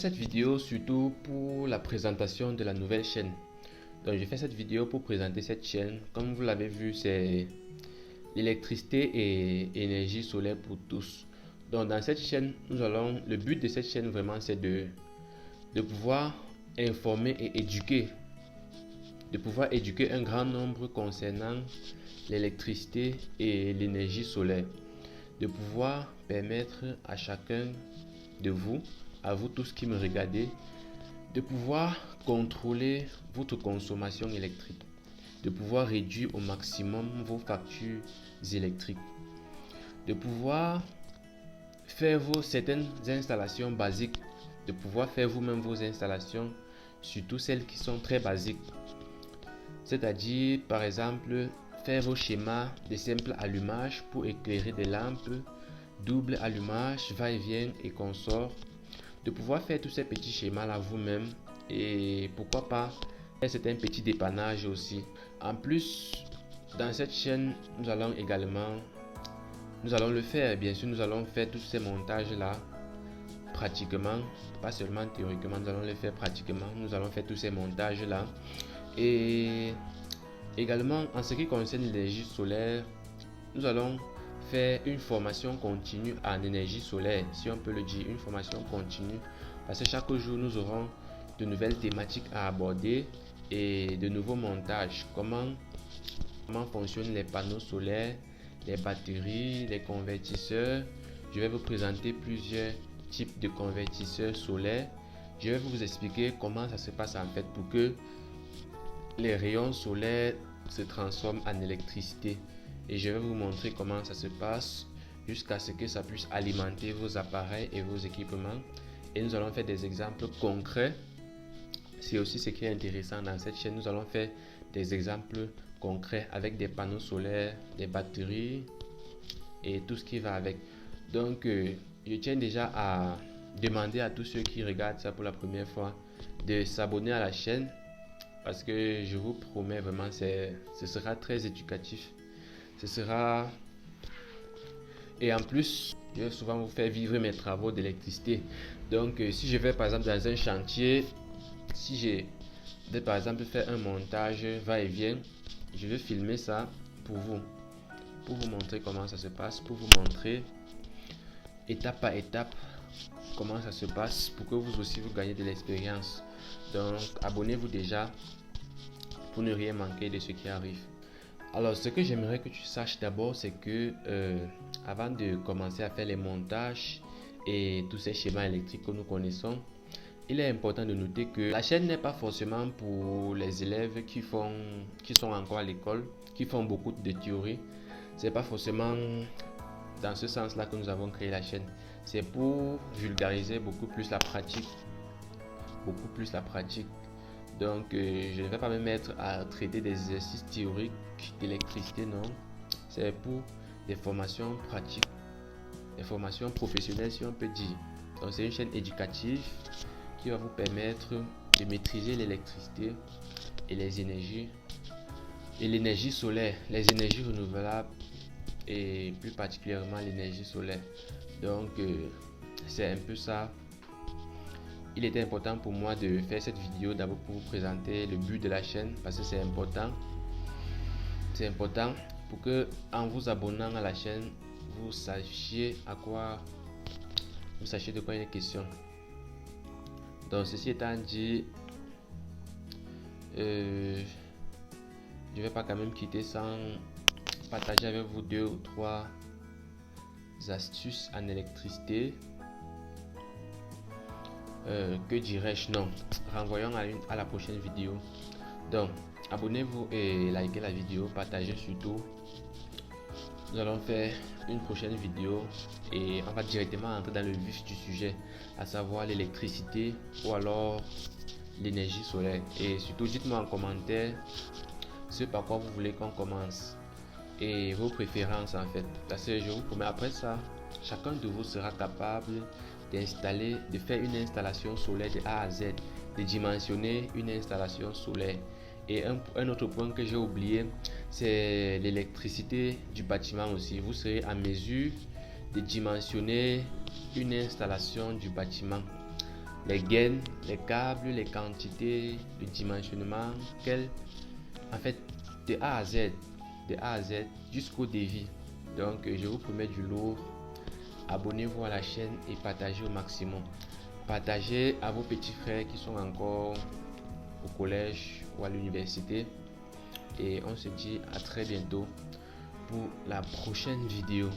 cette vidéo surtout pour la présentation de la nouvelle chaîne. Donc je fais cette vidéo pour présenter cette chaîne. Comme vous l'avez vu, c'est l'électricité et énergie solaire pour tous. Donc dans cette chaîne, le but de cette chaîne vraiment c'est de pouvoir informer et éduquer. De pouvoir éduquer un grand nombre concernant l'électricité et l'énergie solaire. De pouvoir permettre à chacun de vous, à vous tous qui me regardez, de pouvoir contrôler votre consommation électrique, de pouvoir réduire au maximum vos factures électriques, de pouvoir faire certaines installations basiques, de pouvoir faire vous-même vos installations, surtout celles qui sont très basiques. C'est-à-dire, par exemple, faire vos schémas de simple allumage pour éclairer des lampes, double allumage, va-et-vient et consort. De pouvoir faire tous ces petits schémas là vous-même et pourquoi pas c'est un petit dépannage aussi. En plus, dans cette chaîne, nous allons le faire, bien sûr, nous allons faire tous ces montages là pratiquement, pas seulement théoriquement, nous allons le faire pratiquement, nous allons faire tous ces montages là. Et également, en ce qui concerne l'énergie solaire, nous allons faire une formation continue en énergie solaire, si on peut le dire, une formation continue, parce que chaque jour nous aurons de nouvelles thématiques à aborder et de nouveaux montages. Comment fonctionnent les panneaux solaires, les batteries, les convertisseurs. Je vais vous présenter plusieurs types de convertisseurs solaires. Je vais vous expliquer comment ça se passe en fait pour que les rayons solaires se transforment en électricité. Et je vais vous montrer comment ça se passe jusqu'à ce que ça puisse alimenter vos appareils et vos équipements. Et nous allons faire des exemples concrets. C'est aussi ce qui est intéressant dans cette chaîne. Nous allons faire des exemples concrets avec des panneaux solaires, des batteries et tout ce qui va avec. Donc, je tiens déjà à demander à tous ceux qui regardent ça pour la première fois de s'abonner à la chaîne parce que je vous promets vraiment, ce sera très éducatif. Et en plus, je vais souvent vous faire vivre mes travaux d'électricité. Donc, si je vais par exemple dans un chantier, si je vais par exemple faire un montage va-et-vient, je vais filmer ça pour vous montrer comment ça se passe, pour vous montrer étape par étape comment ça se passe, pour que vous aussi vous gagnez de l'expérience. Donc, abonnez-vous déjà pour ne rien manquer de ce qui arrive. Alors, ce que j'aimerais que tu saches d'abord, c'est que avant de commencer à faire les montages et tous ces schémas électriques que nous connaissons, il est important de noter que la chaîne n'est pas forcément pour les élèves qui sont encore à l'école, qui font beaucoup de théorie. C'est pas forcément dans ce sens-là que nous avons créé la chaîne. C'est pour vulgariser beaucoup plus la pratique. Donc, je ne vais pas me mettre à traiter des exercices théoriques d'électricité, non. C'est pour des formations pratiques, des formations professionnelles, si on peut dire. Donc, c'est une chaîne éducative qui va vous permettre de maîtriser l'électricité et les énergies, et l'énergie solaire, les énergies renouvelables et plus particulièrement l'énergie solaire. Donc, c'est un peu ça. Il était important pour moi de faire cette vidéo d'abord pour vous présenter le but de la chaîne parce que c'est important. C'est important pour que en vous abonnant à la chaîne, vous sachiez de quoi il est question. Donc ceci étant dit, je vais pas quand même quitter sans partager avec vous 2 ou 3 astuces en électricité. Que dirais-je, non, renvoyons à la prochaine vidéo. Donc abonnez-vous et likez la vidéo, partagez surtout. Nous allons faire une prochaine vidéo et on va directement entrer dans le vif du sujet, à savoir l'électricité ou alors l'énergie solaire. Et surtout dites-moi en commentaire ce par quoi vous voulez qu'on commence et vos préférences en fait, parce que je vous promets après ça, chacun de vous sera capable de faire une installation solaire de A à Z, de dimensionner une installation solaire. Et un autre point que j'ai oublié, c'est l'électricité du bâtiment aussi. Vous serez en mesure de dimensionner une installation du bâtiment les gaines, les câbles, les quantités, le dimensionnement, en fait, de A à Z, jusqu'au devis. Donc, je vous promets du lourd. Abonnez-vous à la chaîne et partagez au maximum. Partagez à vos petits frères qui sont encore au collège ou à l'université. Et on se dit à très bientôt pour la prochaine vidéo.